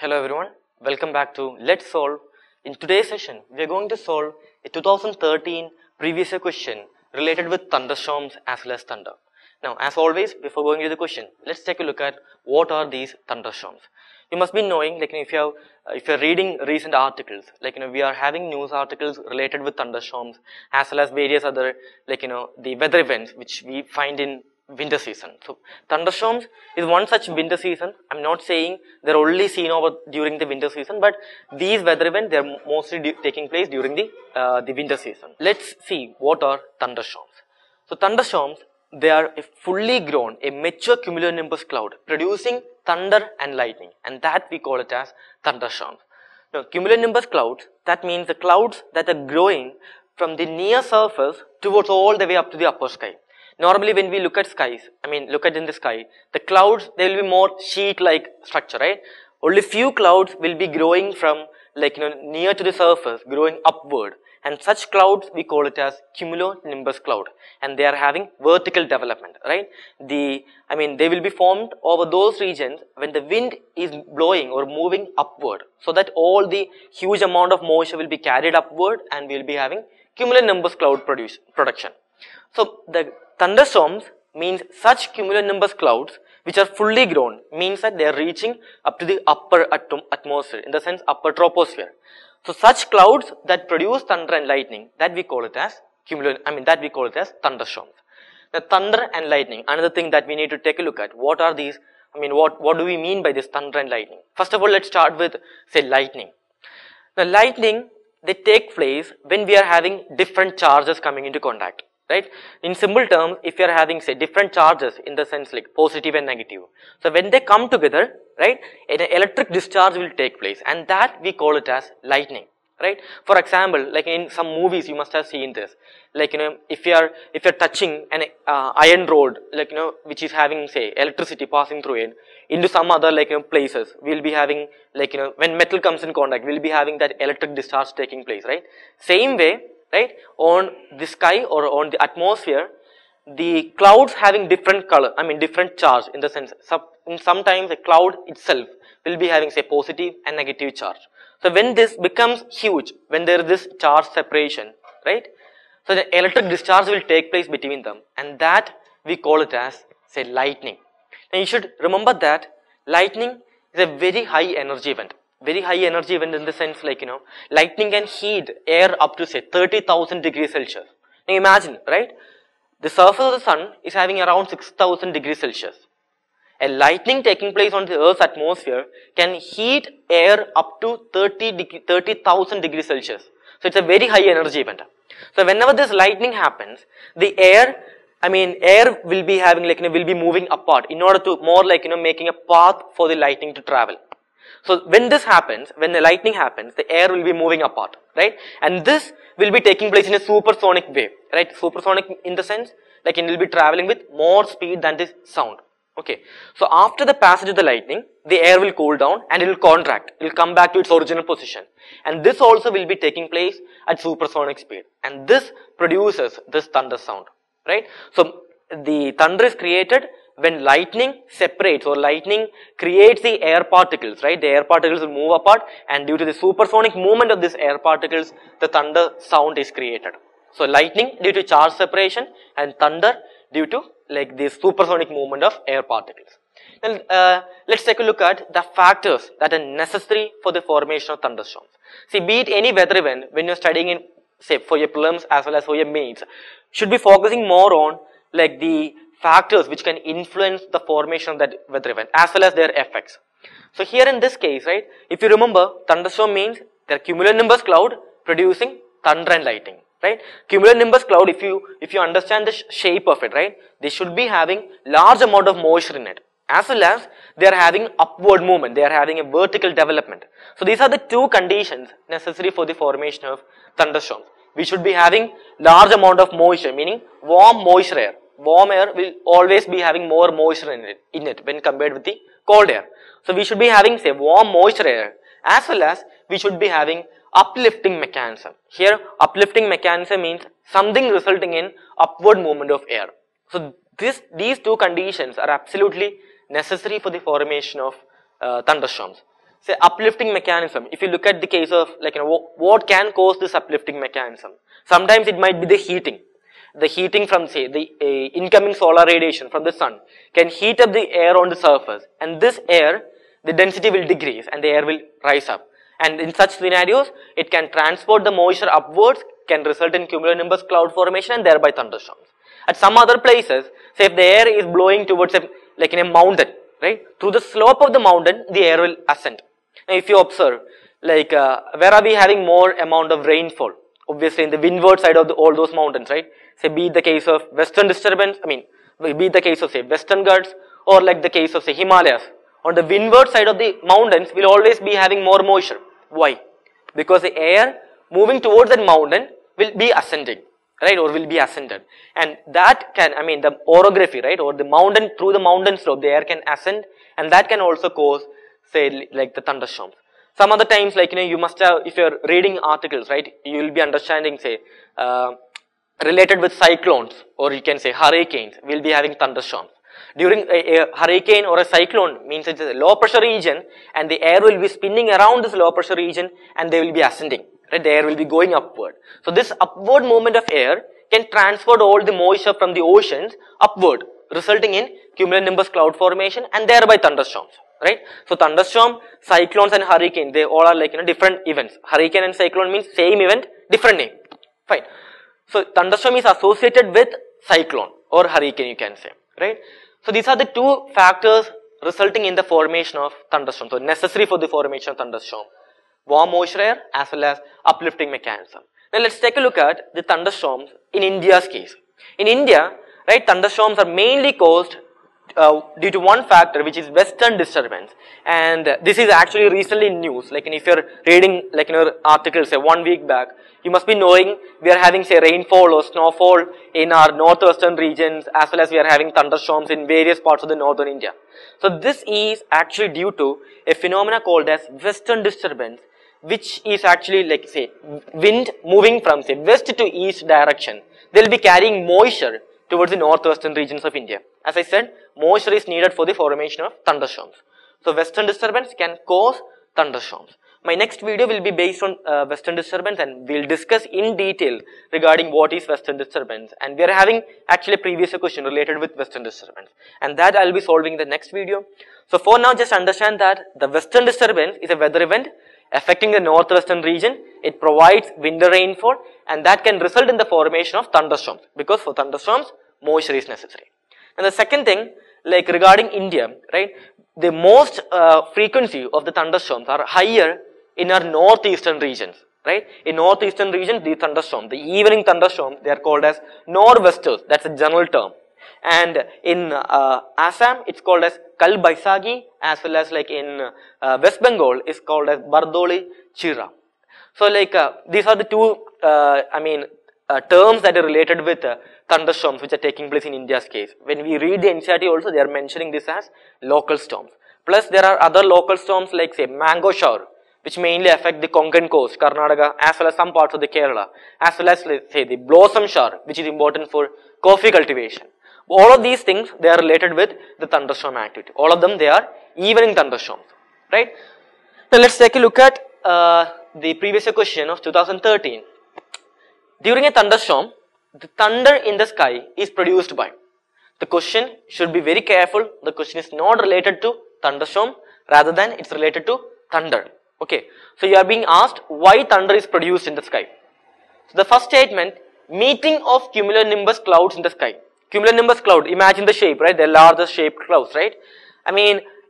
Hello everyone, welcome back to Let's Solve. In today's session, we are going to solve a 2013 previous year question related with thunderstorms as well as thunder. Now, as always, before going to the question, let's take a look at what are these thunderstorms. You must be knowing, like if you're reading recent articles, we are having news articles related with thunderstorms as well as various other, the weather events which we find in winter season. So thunderstorms is one such winter season. I'm not saying they're only seen over during the winter season, but these weather events, they're mostly taking place during the winter season. Let's see what are thunderstorms. So thunderstorms, they are a fully grown, a mature cumulonimbus cloud producing thunder and lightning, and that we call it as thunderstorms. Now, cumulonimbus clouds, that means the clouds that are growing from the near surface towards all the way up to the upper sky. Normally when we look at skies, look at in the sky, the clouds, they will be more sheet-like structure, right? Only few clouds will be growing from near to the surface, growing upward. And such clouds, we call it as cumulonimbus cloud. And they are having vertical development, right? They will be formed over those regions when the wind is blowing or moving upward. So that all the huge amount of moisture will be carried upward and we will be having cumulonimbus cloud production. So the thunderstorms means such cumulonimbus clouds which are fully grown, means that they are reaching up to the upper atmosphere, in the sense upper troposphere. So such clouds that produce thunder and lightning, that we call it as thunderstorms. The thunder and lightning, another thing that we need to take a look at. What are these? What do we mean by this thunder and lightning? First of all, let's start with, say, lightning. The lightning, they take place when we are having different charges coming into contact. Right? In simple terms, if you are having, say, different charges in the sense like positive and negative. So when they come together, right, an electric discharge will take place, and that we call it as lightning. Right? For example, like in some movies you must have seen this. If you're touching an iron rod, which is having, say, electricity passing through it into some other places, we'll be having when metal comes in contact, we'll be having that electric discharge taking place, right? Same way, right, on the sky or on the atmosphere, the clouds having different color, different charge, in the sense, sometimes a cloud itself will be having, say, positive and negative charge. So when this becomes huge, when there is this charge separation, right, so the electric discharge will take place between them, and that we call it as, say, lightning. Now you should remember that lightning is a very high energy event. Very high energy event in the sense lightning can heat air up to, say, 30,000 degrees Celsius. Now imagine, right? The surface of the sun is having around 6,000 degrees Celsius. A lightning taking place on the Earth's atmosphere can heat air up to 30,000 degrees Celsius. So it's a very high energy event. So whenever this lightning happens, the air will be having will be moving apart in order to more making a path for the lightning to travel. So when this happens, when the lightning happens, the air will be moving apart, right? And this will be taking place in a supersonic way, right? Supersonic in the sense, it will be traveling with more speed than this sound. Okay. So after the passage of the lightning, the air will cool down and it will contract. It will come back to its original position. And this also will be taking place at supersonic speed. And this produces this thunder sound, right? So the thunder is created when lightning separates or lightning creates the air particles, right? The air particles will move apart, and due to the supersonic movement of these air particles, the thunder sound is created. So lightning due to charge separation, and thunder due to the supersonic movement of air particles. Now, let's take a look at the factors that are necessary for the formation of thunderstorms. See, be it any weather event, when you're studying in, say, for your prelims as well as for your mains, should be focusing more on the factors which can influence the formation of that weather event as well as their effects. So here in this case, right, if you remember, thunderstorm means there are cumulonimbus cloud producing thunder and lightning, right? Cumulonimbus cloud, if you understand the shape of it, right, they should be having large amount of moisture in it, as well as they are having upward movement, they are having a vertical development. So these are the two conditions necessary for the formation of thunderstorms. We should be having large amount of moisture, meaning warm moisture air. Warm air will always be having more moisture in it when compared with the cold air. So we should be having, say, warm moisture air, as well as we should be having uplifting mechanism. Here uplifting mechanism means something resulting in upward movement of air. So these two conditions are absolutely necessary for the formation of thunderstorms. say uplifting mechanism, if you look at the case of like, what can cause this uplifting mechanism? Sometimes it might be the heating. The heating from say the incoming solar radiation from the sun can heat up the air on the surface, and this air, the density will decrease and the air will rise up. And in such scenarios, it can transport the moisture upwards, can result in cumulonimbus cloud formation and thereby thunderstorms. At some other places, say if the air is blowing towards like in a mountain, right? Through the slope of the mountain, the air will ascend. Now if you observe, like where are we having more amount of rainfall? Obviously in the windward side of all those mountains, right? Say be it the case of western disturbance, be it the case of say western Ghats, or like the case of say Himalayas. On the windward side of the mountains will always be having more moisture. Why? Because the air moving towards that mountain will be ascending, right, or will be ascended, and that can, the orography, right, or the mountain, through the mountain slope, the air can ascend, and that can also cause, say, like the thunderstorms. Some other times, like, you must have, if you're reading articles, right, you will be understanding, say, related with cyclones, or you can say hurricanes, we'll be having thunderstorms. During a hurricane or a cyclone means it's a low pressure region, and the air will be spinning around this low pressure region, and they will be ascending, right, the air will be going upward. So this upward movement of air can transport all the moisture from the oceans upward, resulting in cumulonimbus cloud formation and thereby thunderstorms, right. So thunderstorm, cyclones and hurricane, they all are like, different events. Hurricane and cyclone means same event, different name, fine. So thunderstorm is associated with cyclone or hurricane, you can say, right. So these are the two factors resulting in the formation of thunderstorm, so necessary for the formation of thunderstorm: warm moisture air as well as uplifting mechanism. Now let's take a look at the thunderstorms in India's case. In India, right, thunderstorms are mainly caused due to one factor, which is western disturbance, and this is actually recently in news. Like if you're reading like articles say 1 week back, you must be knowing we are having say rainfall or snowfall in our northwestern regions, as well as we are having thunderstorms in various parts of the northern India. So this is actually due to a phenomena called as western disturbance, which is actually like say wind moving from say west to east direction. They'll be carrying moisture towards the northwestern regions of India. As I said, moisture is needed for the formation of thunderstorms. So western disturbance can cause thunderstorms. My next video will be based on western disturbance, and we'll discuss in detail regarding what is western disturbance, and we are having actually a previous question related with western disturbance, and that I'll be solving in the next video. So for now, just understand that the western disturbance is a weather event affecting the northwestern region. It provides winter rainfall, and that can result in the formation of thunderstorms, because for thunderstorms moisture is necessary. And the second thing, like regarding India, right, the most frequency of the thunderstorms are higher in our northeastern regions, right. In northeastern region, the thunderstorm, the evening thunderstorm, they are called as nor'westers. That's a general term. And in Assam, it's called as Kal Baisagi, as well as like in West Bengal, it's called as Bardoli Chira. So like these are the two, terms that are related with thunderstorms which are taking place in India's case. When we read the NCERT also, they are mentioning this as local storms. Plus there are other local storms like say mango shower, which mainly affect the Konkan coast, Karnataka, as well as some parts of the Kerala, as well as let's say the blossom shower, which is important for coffee cultivation. All of these things, they are related with the thunderstorm activity. All of them, they are evening thunderstorms, right? Now let's take a look at the previous question of 2013. During a thunderstorm, the thunder in the sky is produced by. The question should be very careful. The question is not related to thunderstorm, rather than it's related to thunder. Okay, so you are being asked why thunder is produced in the sky. So the first statement, meeting of cumulonimbus clouds in the sky. Cumulonimbus cloud, imagine the shape, right? The largest shaped clouds, right?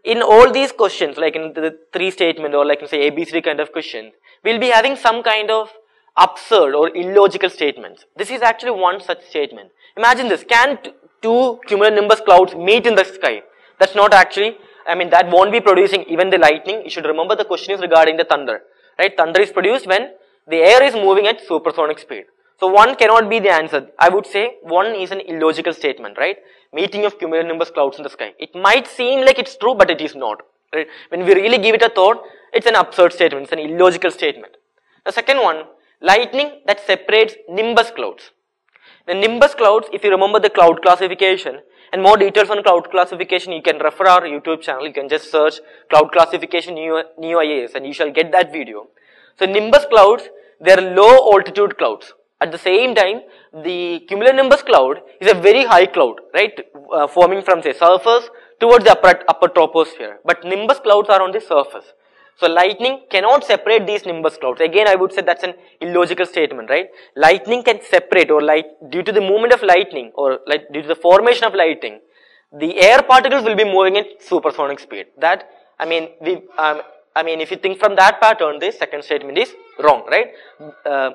In all these questions, like in the three statement or like in say ABCD kind of question, we'll be having some kind of absurd or illogical statements. This is actually one such statement. Imagine this, can two cumulonimbus clouds meet in the sky? That's not actually, that won't be producing even the lightning. You should remember the question is regarding the thunder, right? Thunder is produced when the air is moving at supersonic speed. So one cannot be the answer. I would say one is an illogical statement, right? Meeting of cumulonimbus clouds in the sky. It might seem like it's true, but it is not, right? When we really give it a thought, it's an absurd statement, it's an illogical statement. The second one, lightning that separates nimbus clouds. The nimbus clouds, if you remember the cloud classification and more details on cloud classification, you can refer our YouTube channel. You can just search cloud classification Neo IAS and you shall get that video. So nimbus clouds, they are low altitude clouds. At the same time, the cumulonimbus cloud is a very high cloud, right, forming from say surface towards the upper troposphere. But nimbus clouds are on the surface. So lightning cannot separate these nimbus clouds. Again, I would say that's an illogical statement, right? Lightning can separate, or due to the movement of lightning, or due to the formation of lightning, the air particles will be moving at supersonic speed. That, if you think from that pattern, this second statement is wrong, right?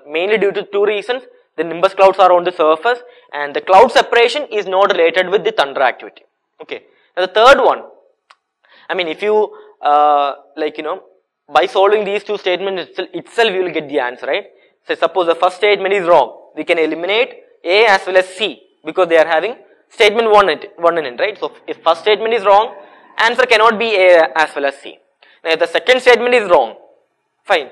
Mainly due to two reasons. The nimbus clouds are on the surface and the cloud separation is not related with the thunder activity. Okay. Now the third one, if you, by solving these two statements itself, you will get the answer, right? So suppose the first statement is wrong. We can eliminate A as well as C because they are having statement 1 in it, right? So if first statement is wrong, answer cannot be A as well as C. Now if the second statement is wrong, fine.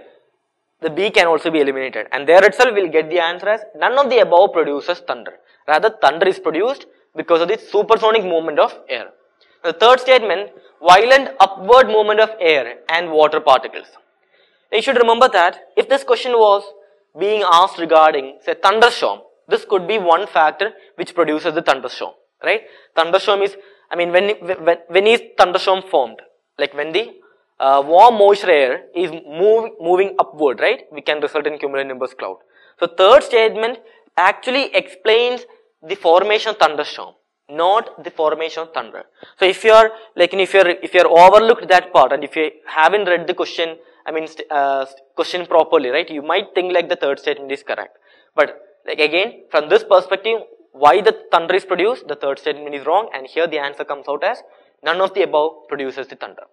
The B can also be eliminated, and there itself we will get the answer as none of the above produces thunder. Rather, thunder is produced because of the supersonic movement of air. The third statement, violent upward movement of air and water particles. You should remember that if this question was being asked regarding, say, thunderstorm, this could be one factor which produces the thunderstorm, right? Thunderstorm is, when is thunderstorm formed? Like when the warm moisture air is moving upward, right? We can result in cumulonimbus cloud. So third statement actually explains the formation of thunderstorm, not the formation of thunder. So if you are if you are overlooked that part, and if you haven't read the question, question properly, right, you might think like the third statement is correct. But like again, from this perspective, why the thunder is produced, the third statement is wrong, and here the answer comes out as none of the above produces the thunder.